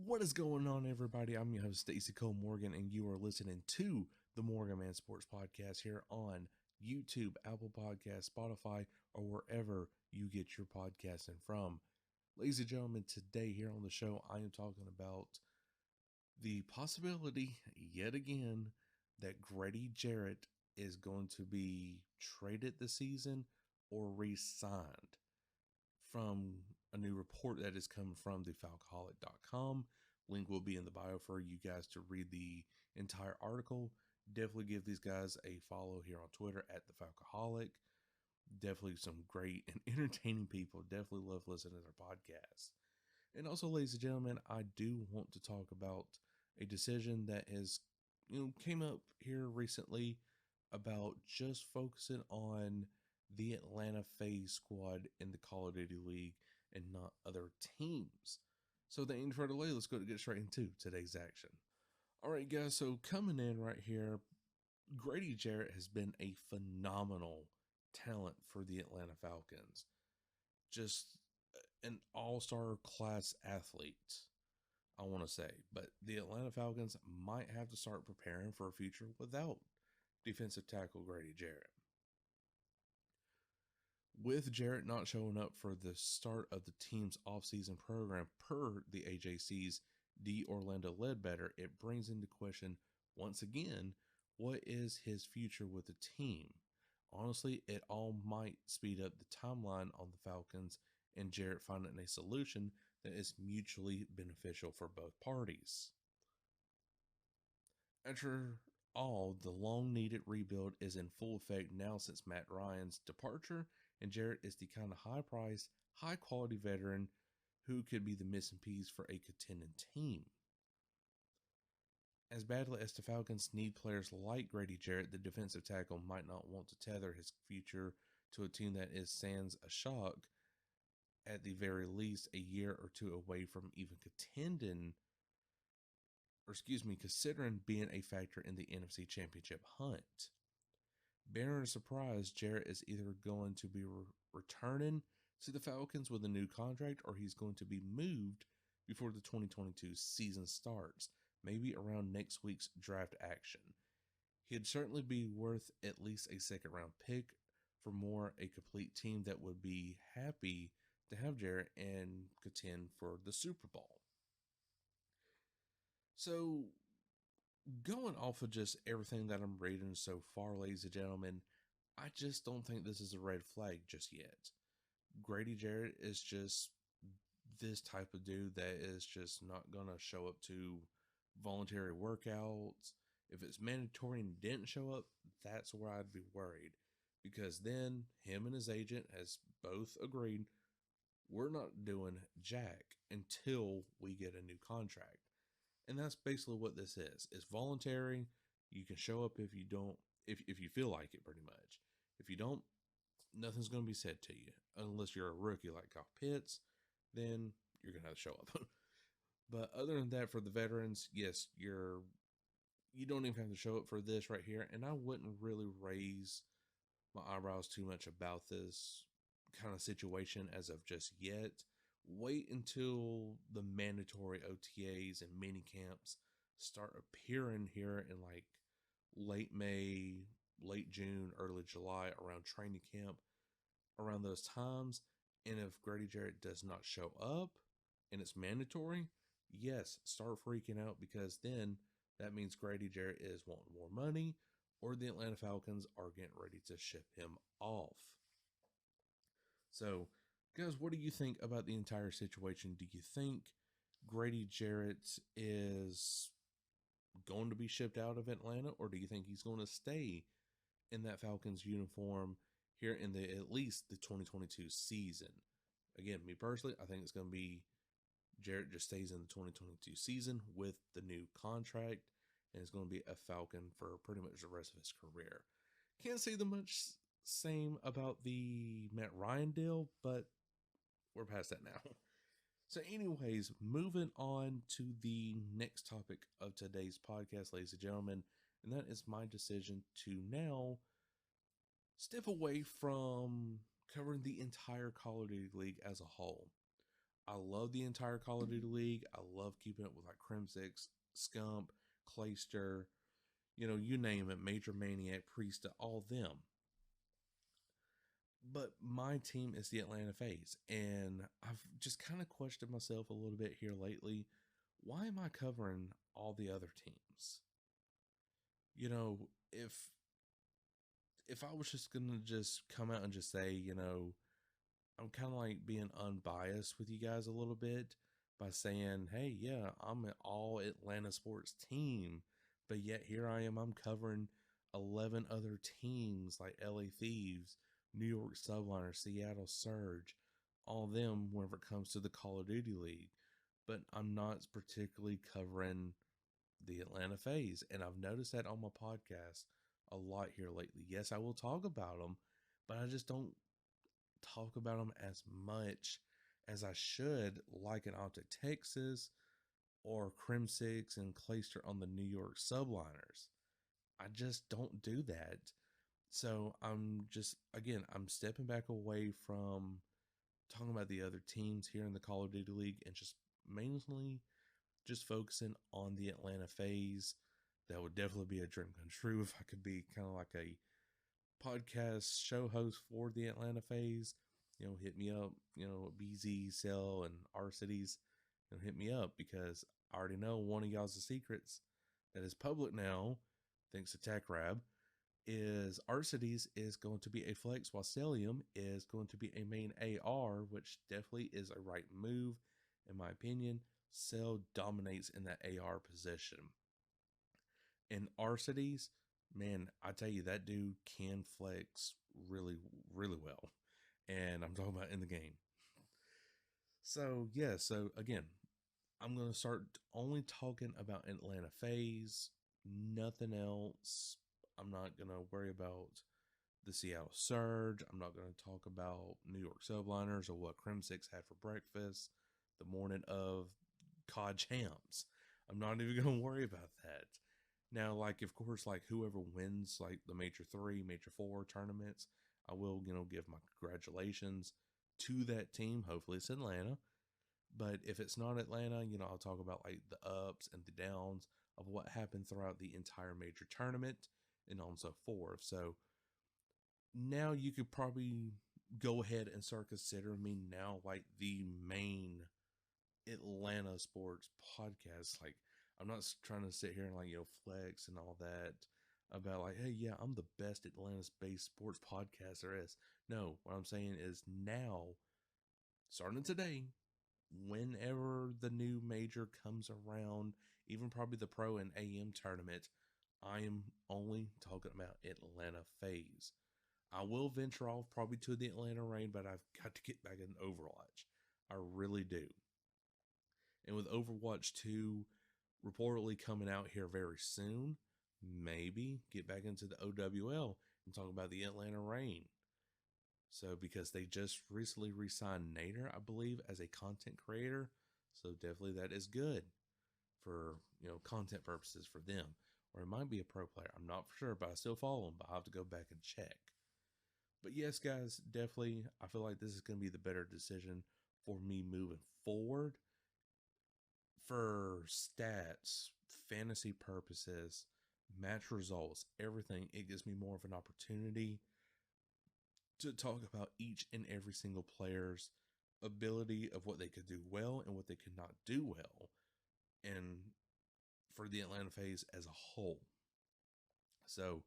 What is going on, everybody? I'm your host, Stacey Cole Morgan, and you are listening to the Morgan Man Sports Podcast here on YouTube, Apple Podcasts, Spotify, or wherever you get your podcasting from. Ladies and gentlemen, today here on the show, I am talking about the possibility, yet again, that Grady Jarrett is going to be traded this season or re-signed from a new report that is coming from the Falcaholic.com. Link will be in the bio for you guys to read the entire article. Definitely give these guys a follow here on Twitter at the Falcaholic. Definitely some great and entertaining people. Definitely love listening to their podcasts. And also, ladies and gentlemen, I do want to talk about a decision that has, came up here recently about just focusing on the Atlanta FaZe squad in the Call of Duty League and not other teams. So, without any further delay, let's get straight into today's action. All right, guys. So coming in right here, Grady Jarrett has been a phenomenal talent for the Atlanta Falcons. Just an all-star class athlete, I want to say. But the Atlanta Falcons might have to start preparing for a future without defensive tackle Grady Jarrett. With Jarrett not showing up for the start of the team's offseason program per the AJC's D. Orlando Ledbetter, it brings into question once again, what is his future with the team? Honestly, it all might speed up the timeline on the Falcons and Jarrett finding a solution that is mutually beneficial for both parties. After all, the long-needed rebuild is in full effect now since Matt Ryan's departure, and Jarrett is the kind of high-priced, high-quality veteran who could be the missing piece for a contending team. As badly as the Falcons need players like Grady Jarrett, the defensive tackle might not want to tether his future to a team that is sans a shock, at the very least a year or two away from even considering being a factor in the NFC Championship hunt. Bearing a surprise, Jarrett is either going to be returning to the Falcons with a new contract, or he's going to be moved before the 2022 season starts, maybe around next week's draft action. He'd certainly be worth at least a second-round pick for a complete team that would be happy to have Jarrett and contend for the Super Bowl. So, going off of just everything that I'm reading so far, ladies and gentlemen, I just don't think this is a red flag just yet. Grady Jarrett is just this type of dude that is just not going to show up to voluntary workouts. If it's mandatory and didn't show up, that's where I'd be worried. Because then him and his agent has both agreed we're not doing jack until we get a new contract. And that's basically what this is. It's voluntary. You can show up if you don't, if you feel like it, pretty much. If you don't, nothing's going to be said to you. Unless you're a rookie like Kyle Pitts, then you're going to have to show up. But other than that, for the veterans, yes, you don't even have to show up for this right here. And I wouldn't really raise my eyebrows too much about this kind of situation as of just yet. Wait until the mandatory OTAs and mini camps start appearing here in like late May, late June, early July, around training camp, around those times. And if Grady Jarrett does not show up and it's mandatory, yes, start freaking out, because then that means Grady Jarrett is wanting more money, or the Atlanta Falcons are getting ready to ship him off. So, guys, what do you think about the entire situation? Do you think Grady Jarrett is going to be shipped out of Atlanta, or do you think he's going to stay in that Falcons uniform here in at least the 2022 season? Again, me personally, I think it's going to be Jarrett just stays in the 2022 season with the new contract, and it's going to be a Falcon for pretty much the rest of his career. Can't say the much same about the Matt Ryan deal, but we're past that now. So anyways, moving on to the next topic of today's podcast, ladies and gentlemen, and that is my decision to now step away from covering the entire Call of Duty League as a whole. I love the entire Call of Duty League. I love keeping up with like Crimsix, Scump, Clayster, you name it, Major Maniac, Priest, all them. But my team is the Atlanta FaZe, and I've just kind of questioned myself a little bit here lately. Why am I covering all the other teams? You know, if I was just gonna just come out and just say, I'm kind of like being unbiased with you guys a little bit by saying, hey, yeah, I'm an all Atlanta sports team, but yet here I am, I'm covering 11 other teams like LA Thieves, New York Subliners, Seattle Surge, all of them whenever it comes to the Call of Duty League. But I'm not particularly covering the Atlanta FaZe. And I've noticed that on my podcast a lot here lately. Yes, I will talk about them, but I just don't talk about them as much as I should, like in Optic Texas or Crimsix and Clayster on the New York Subliners. I just don't do that. So I'm stepping back away from talking about the other teams here in the Call of Duty League and just mainly just focusing on the Atlanta FaZe. That would definitely be a dream come true if I could be kind of like a podcast show host for the Atlanta FaZe. Hit me up, BZ, Cell, and R Cities, hit me up because I already know one of y'all's the secrets that is public now, thanks to TechRab, is R Cities is going to be a flex while Stellium is going to be a main AR, which definitely is a right move, in my opinion. Cell dominates in that AR position. In R Cities, man, I tell you, that dude can flex really, really well. And I'm talking about in the game. So, yeah, so again, I'm going to start only talking about Atlanta FaZe, nothing else. I'm not going to worry about the Seattle Surge. I'm not going to talk about New York Subliners or what Crimsix had for breakfast the morning of COD champs. I'm not even going to worry about that. Now, like, of course, like whoever wins like the Major 3, Major 4 tournaments, I will, give my congratulations to that team. Hopefully it's Atlanta. But if it's not Atlanta, I'll talk about like the ups and the downs of what happened throughout the entire major tournament and on so forth. So now you could probably go ahead and start considering me now like the main Atlanta sports podcast. Like, I'm not trying to sit here and like, flex and all that about like, hey, yeah, I'm the best Atlanta based sports podcast there is. No, what I'm saying is now, starting today, whenever the new major comes around, even probably the Pro and AM tournament, I am only talking about Atlanta FaZe. I will venture off probably to the Atlanta Reign, but I've got to get back in Overwatch. I really do. And with Overwatch 2 reportedly coming out here very soon, maybe get back into the OWL and talk about the Atlanta Reign. So, because they just recently re-signed Nader, I believe, as a content creator. So definitely that is good for, content purposes for them. Or it might be a pro player. I'm not for sure, but I still follow him, but I'll have to go back and check. But yes, guys, definitely, I feel like this is going to be the better decision for me moving forward. For stats, fantasy purposes, match results, everything, it gives me more of an opportunity to talk about each and every single player's ability of what they could do well and what they could not do well, and for the Atlanta FaZe as a whole. So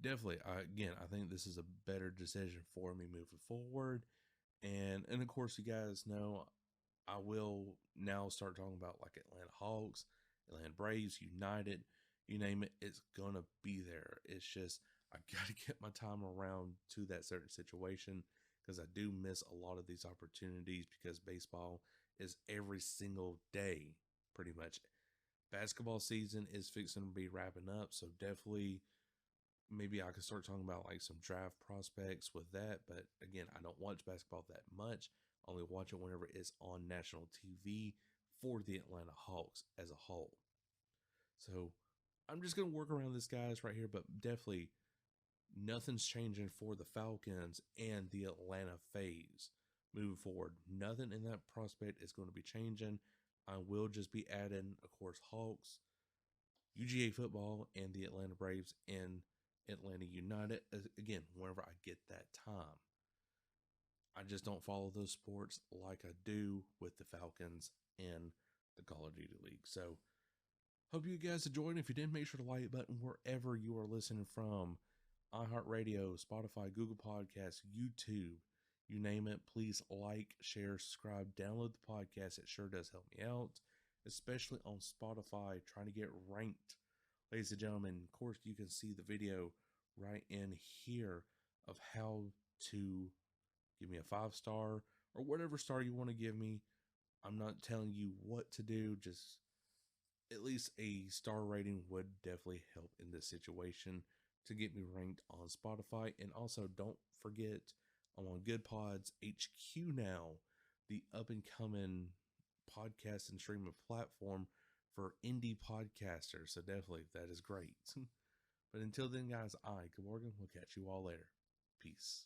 definitely, I think this is a better decision for me moving forward. And of course, you guys know I will now start talking about like Atlanta Hawks, Atlanta Braves, United, you name it, it's gonna be there. It's just I gotta get my time around to that certain situation because I do miss a lot of these opportunities because baseball is every single day, pretty much. Basketball season is fixing to be wrapping up, so definitely maybe I could start talking about like some draft prospects with that. But again, I don't watch basketball that much. I only watch it whenever it's on national TV for the Atlanta Hawks as a whole. So I'm just going to work around this, guys, right here. But definitely nothing's changing for the Falcons and the Atlanta FaZe. moving forward. Nothing in that prospect is going to be changing. I will just be adding, of course, Hawks, UGA football, and the Atlanta Braves and Atlanta United again whenever I get that time. I just don't follow those sports like I do with the Falcons and the Call of Duty League. So, hope you guys enjoyed. If you did, make sure to like button wherever you are listening from. iHeartRadio, Spotify, Google Podcasts, YouTube, you name it. Please like, share, subscribe, download the podcast. It sure does help me out, especially on Spotify, trying to get ranked. Ladies and gentlemen, of course, you can see the video right in here of how to give me a 5-star or whatever star you want to give me. I'm not telling you what to do, just at least a star rating would definitely help in this situation to get me ranked on Spotify. And also, don't forget, I'm on Good Pods HQ now, the up and coming podcast and streaming platform for indie podcasters. So definitely, that is great. But until then, guys, Good Morgan. We'll catch you all later. Peace.